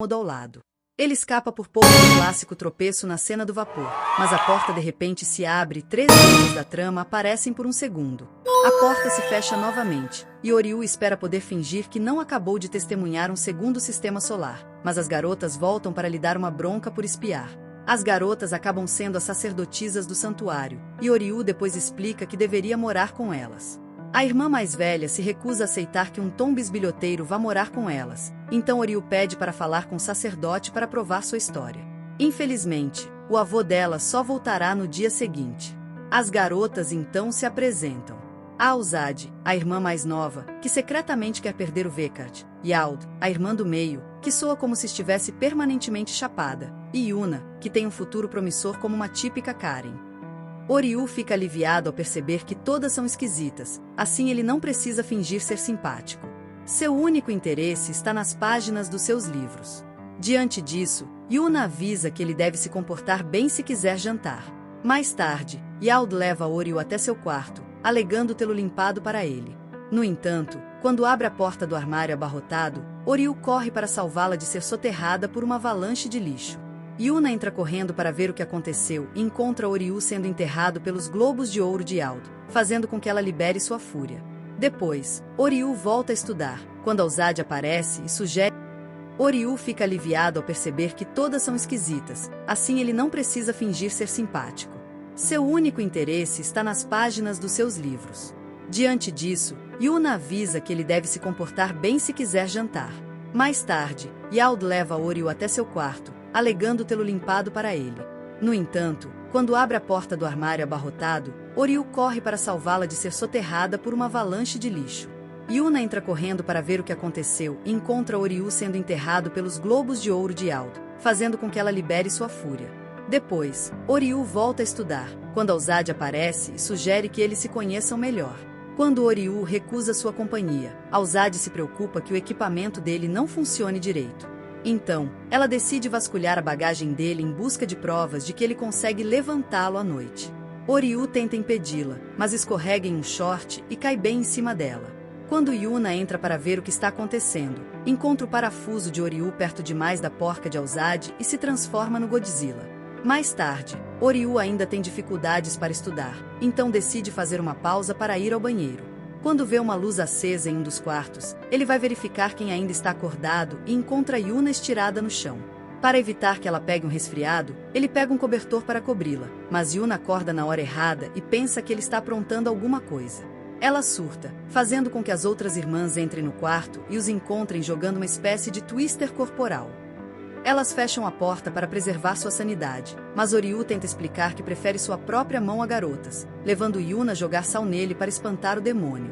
ao lado. Ele escapa por pouco do clássico tropeço na cena do vapor, mas a porta de repente se abre e 3 elementos da trama aparecem por um segundo. A porta se fecha novamente, e Oriu espera poder fingir que não acabou de testemunhar um segundo sistema solar, mas as garotas voltam para lhe dar uma bronca por espiar. As garotas acabam sendo as sacerdotisas do santuário, e Oriu depois explica que deveria morar com elas. A irmã mais velha se recusa a aceitar que um tom bisbilhoteiro vá morar com elas, então Oriu pede para falar com o sacerdote para provar sua história. Infelizmente, o avô dela só voltará no dia seguinte. As garotas então se apresentam. A Alzade, a irmã mais nova, que secretamente quer perder o Vekard, Yald, a irmã do meio, que soa como se estivesse permanentemente chapada, e Yuna, que tem um futuro promissor como uma típica Karen. Oriu fica aliviado ao perceber que todas são esquisitas, assim ele não precisa fingir ser simpático. Seu único interesse está nas páginas dos seus livros. Diante disso, Yuna avisa que ele deve se comportar bem se quiser jantar. Mais tarde, Yald leva Oriu até seu quarto, alegando tê-lo limpado para ele. No entanto, quando abre a porta do armário abarrotado, Oriu corre para salvá-la de ser soterrada por uma avalanche de lixo. Yuna entra correndo para ver o que aconteceu e encontra Oriu sendo enterrado pelos globos de ouro de Yald, fazendo com que ela libere sua fúria. Depois, Oriu volta a estudar, quando Alzade aparece e sugere. Oriu fica aliviado ao perceber que todas são esquisitas, assim ele não precisa fingir ser simpático. Seu único interesse está nas páginas dos seus livros. Diante disso, Yuna avisa que ele deve se comportar bem se quiser jantar. Mais tarde, Yald leva Oriu até seu quarto, alegando tê-lo limpado para ele. No entanto, quando abre a porta do armário abarrotado, Oriu corre para salvá-la de ser soterrada por uma avalanche de lixo. Yuna entra correndo para ver o que aconteceu e encontra Oriu sendo enterrado pelos globos de ouro de Yald, fazendo com que ela libere sua fúria. Depois, Oriu volta a estudar, quando Alzade aparece e sugere que eles se conheçam melhor. Quando Oriu recusa sua companhia, Alzade se preocupa que o equipamento dele não funcione direito. Então, ela decide vasculhar a bagagem dele em busca de provas de que ele consegue levantá-lo à noite. Oriu tenta impedi-la, mas escorrega em um short e cai bem em cima dela. Quando Yuna entra para ver o que está acontecendo, encontra o parafuso de Oriu perto demais da porca de Alzade e se transforma no Godzilla. Mais tarde, Oriu ainda tem dificuldades para estudar, então decide fazer uma pausa para ir ao banheiro. Quando vê uma luz acesa em um dos quartos, ele vai verificar quem ainda está acordado e encontra Yuna estirada no chão. Para evitar que ela pegue um resfriado, ele pega um cobertor para cobri-la, mas Yuna acorda na hora errada e pensa que ele está aprontando alguma coisa. Ela surta, fazendo com que as outras irmãs entrem no quarto e os encontrem jogando uma espécie de twister corporal. Elas fecham a porta para preservar sua sanidade, mas Oriu tenta explicar que prefere sua própria mão a garotas, levando Yuna a jogar sal nele para espantar o demônio.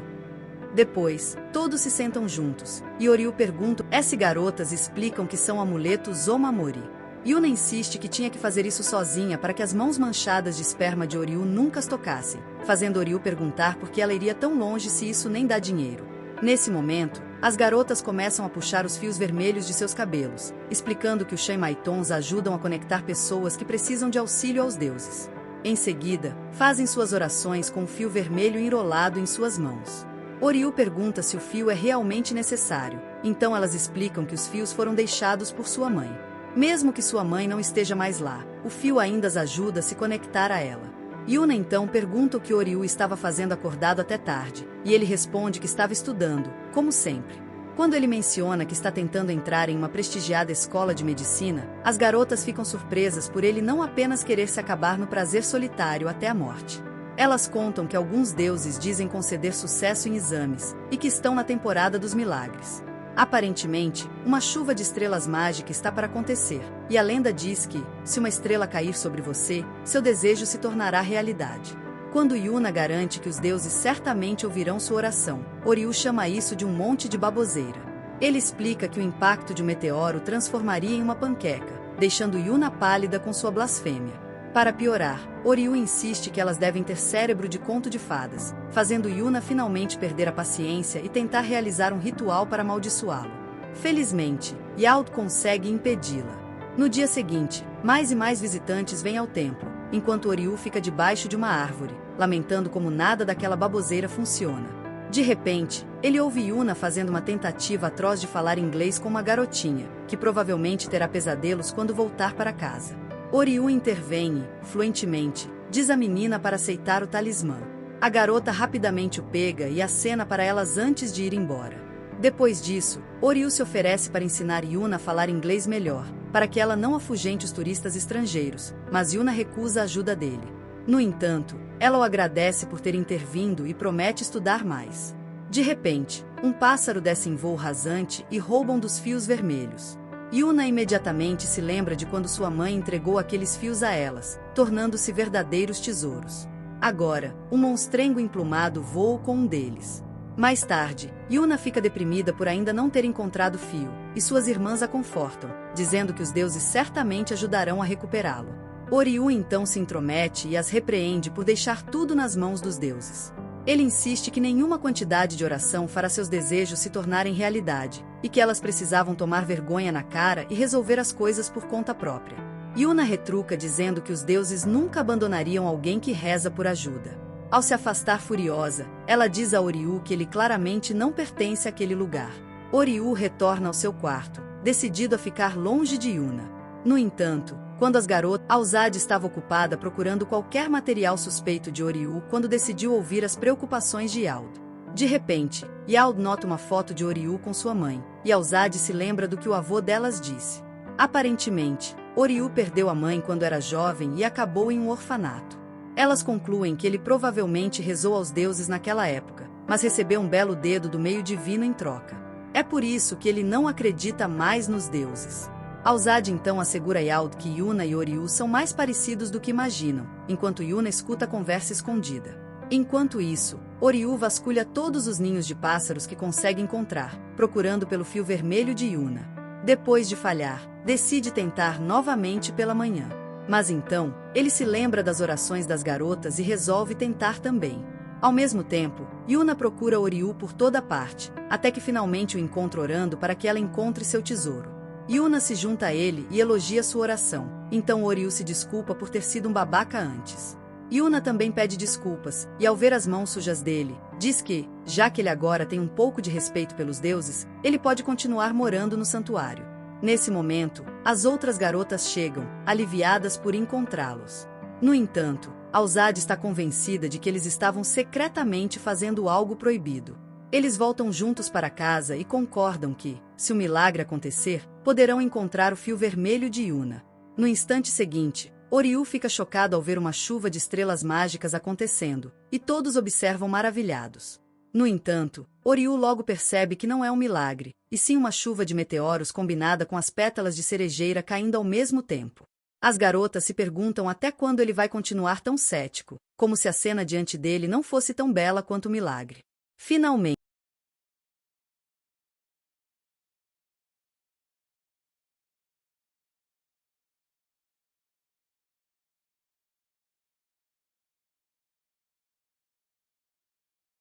Depois, todos se sentam juntos, e Oriu pergunta se garotas explicam que são amuletos ou mamori. Yuna insiste que tinha que fazer isso sozinha para que as mãos manchadas de esperma de Oriu nunca as tocassem, fazendo Oriu perguntar por que ela iria tão longe se isso nem dá dinheiro. Nesse momento, as garotas começam a puxar os fios vermelhos de seus cabelos, explicando que os Shenmaitons ajudam a conectar pessoas que precisam de auxílio aos deuses. Em seguida, fazem suas orações com o fio vermelho enrolado em suas mãos. Oriu pergunta se o fio é realmente necessário, então elas explicam que os fios foram deixados por sua mãe. Mesmo que sua mãe não esteja mais lá, o fio ainda as ajuda a se conectar a ela. Yuna então pergunta o que Oriu estava fazendo acordado até tarde, e ele responde que estava estudando, como sempre. Quando ele menciona que está tentando entrar em uma prestigiada escola de medicina, as garotas ficam surpresas por ele não apenas querer se acabar no prazer solitário até a morte. Elas contam que alguns deuses dizem conceder sucesso em exames, e que estão na temporada dos milagres. Aparentemente, uma chuva de estrelas mágicas está para acontecer, e a lenda diz que, se uma estrela cair sobre você, seu desejo se tornará realidade. Quando Yuna garante que os deuses certamente ouvirão sua oração, Oriu chama isso de um monte de baboseira. Ele explica que o impacto de um meteoro transformaria em uma panqueca, deixando Yuna pálida com sua blasfêmia. Para piorar, Oriu insiste que elas devem ter cérebro de conto de fadas, fazendo Yuna finalmente perder a paciência e tentar realizar um ritual para amaldiçoá-lo. Felizmente, Yald consegue impedi-la. No dia seguinte, mais e mais visitantes vêm ao templo, enquanto Oriu fica debaixo de uma árvore, lamentando como nada daquela baboseira funciona. De repente, ele ouve Yuna fazendo uma tentativa atroz de falar inglês com uma garotinha, que provavelmente terá pesadelos quando voltar para casa. Oriu intervém e, fluentemente, diz à menina para aceitar o talismã. A garota rapidamente o pega e acena para elas antes de ir embora. Depois disso, Oriu se oferece para ensinar Yuna a falar inglês melhor, para que ela não afugente os turistas estrangeiros, mas Yuna recusa a ajuda dele. No entanto, ela o agradece por ter intervindo e promete estudar mais. De repente, um pássaro desce em voo rasante e rouba um dos fios vermelhos. Yuna imediatamente se lembra de quando sua mãe entregou aqueles fios a elas, tornando-se verdadeiros tesouros. Agora, um monstrengo emplumado voa com um deles. Mais tarde, Yuna fica deprimida por ainda não ter encontrado o fio, e suas irmãs a confortam, dizendo que os deuses certamente ajudarão a recuperá-lo. Oriu então se intromete e as repreende por deixar tudo nas mãos dos deuses. Ele insiste que nenhuma quantidade de oração fará seus desejos se tornarem realidade, e que elas precisavam tomar vergonha na cara e resolver as coisas por conta própria. Yuna retruca dizendo que os deuses nunca abandonariam alguém que reza por ajuda. Ao se afastar furiosa, ela diz a Oriu que ele claramente não pertence àquele lugar. Oriu retorna ao seu quarto, decidido a ficar longe de Yuna. No entanto, quando as garotas, Alzad estava ocupada procurando qualquer material suspeito de Oriu quando decidiu ouvir as preocupações de Yald. De repente, Yald nota uma foto de Oriu com sua mãe, e Alzad se lembra do que o avô delas disse. Aparentemente, Oriu perdeu a mãe quando era jovem e acabou em um orfanato. Elas concluem que ele provavelmente rezou aos deuses naquela época, mas recebeu um belo dedo do meio divino em troca. É por isso que ele não acredita mais nos deuses. Alzad então assegura a Yald que Yuna e Oriu são mais parecidos do que imaginam, enquanto Yuna escuta a conversa escondida. Enquanto isso, Oriu vasculha todos os ninhos de pássaros que consegue encontrar, procurando pelo fio vermelho de Yuna. Depois de falhar, decide tentar novamente pela manhã. Mas então, ele se lembra das orações das garotas e resolve tentar também. Ao mesmo tempo, Yuna procura Oriu por toda parte, até que finalmente o encontra orando para que ela encontre seu tesouro. Yuna se junta a ele e elogia sua oração, então Oriu se desculpa por ter sido um babaca antes. Yuna também pede desculpas, e ao ver as mãos sujas dele, diz que, já que ele agora tem um pouco de respeito pelos deuses, ele pode continuar morando no santuário. Nesse momento, as outras garotas chegam, aliviadas por encontrá-los. No entanto, Alzad está convencida de que eles estavam secretamente fazendo algo proibido. Eles voltam juntos para casa e concordam que, se o milagre acontecer, poderão encontrar o fio vermelho de Yuna. No instante seguinte, Oriu fica chocado ao ver uma chuva de estrelas mágicas acontecendo, e todos observam maravilhados. No entanto, Oriu logo percebe que não é um milagre, e sim uma chuva de meteoros combinada com as pétalas de cerejeira caindo ao mesmo tempo. As garotas se perguntam até quando ele vai continuar tão cético, como se a cena diante dele não fosse tão bela quanto o milagre. Finalmente,